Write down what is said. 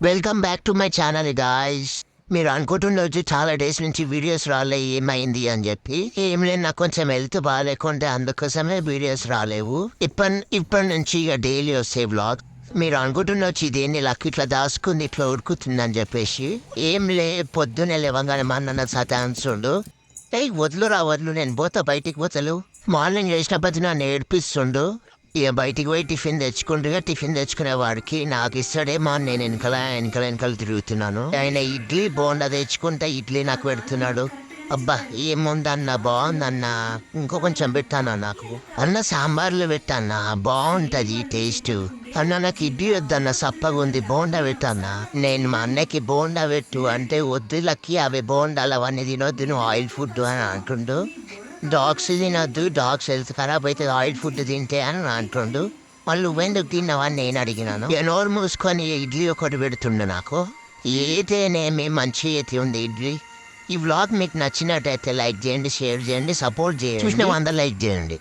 Welcome back to my channel guys. మీరు అనుకుంటుండొచ్చు చాలా days నుంచి వీడియోస్ రాలే, ఏమైంది అని చెప్పి. ఏం లేదు, నాకు కొంచెం హెల్త్ బాగాలేకుంటే అందుకోసమే వీడియోస్ రాలేవు. ఇప్పటి నుంచి ఇక డైలీ వస్తే వ్లాగ్. మీరు అనుకుంటుండొచ్చు ఇదేంటి లక్ ఇట్లా దాచుకుంది ఇట్లా ఉరుకుతుందని చెప్పేసి. ఏం లే, పొద్దున్నే లేవగానే మా అన్న సతాన్సుండు. వదులు నేను పోతా బయటికి పోతలు. మార్నింగ్ చేసినప్పటి నన్ను ఏడిపిస్తుండు. ఇక బయటికి పోయి టిఫిన్ తెచ్చుకునే వాడికి నాకు ఇస్తాడేమో అని నేను వెనకాల తిరుగుతున్నాను. ఆయన ఇడ్లీ బోండా తెచ్చుకుంటే ఇడ్లీ నాకు పెడుతున్నాడు. అబ్బా ఏముందన్న, బాగుందన్న, ఇంకో కొంచెం పెట్టానా నాకు అన్న. సాంబార్లు పెట్టానా, బాగుంటది టేస్ట్ అన్న. నాకు ఇడ్లీ వద్దన్న, సప్పగా ఉంది, బోండా పెట్టానా. నేను మా అన్నకి బోండా పెట్టు అంటే వద్దులకి అవి బోండాలు అవన్నీ తినొద్దు, నువ్వు ఆయిల్ ఫుడ్ అని అంటుండు. డాగ్స్ తినొద్దు, డాగ్స్ హెల్త్ ఖరాబ్ అయితే ఆయిల్ ఫుడ్ తింటే అని అంటుండు. వాళ్ళు నువ్వెందుకు తిన్నావని నేను అడిగినాను. నోరు మూసుకొని ఇడ్లీ ఒకటి పెడుతుండు నాకు. ఏదైనా మంచి అయితే ఉంది ఇడ్లీ. ఈ వ్లాగ్ మీకు నచ్చినట్టయితే లైక్ చేయండి, షేర్ చేయండి, సపోర్ట్ చేయండి. చూసిన అందరూ లైక్ చేయండి.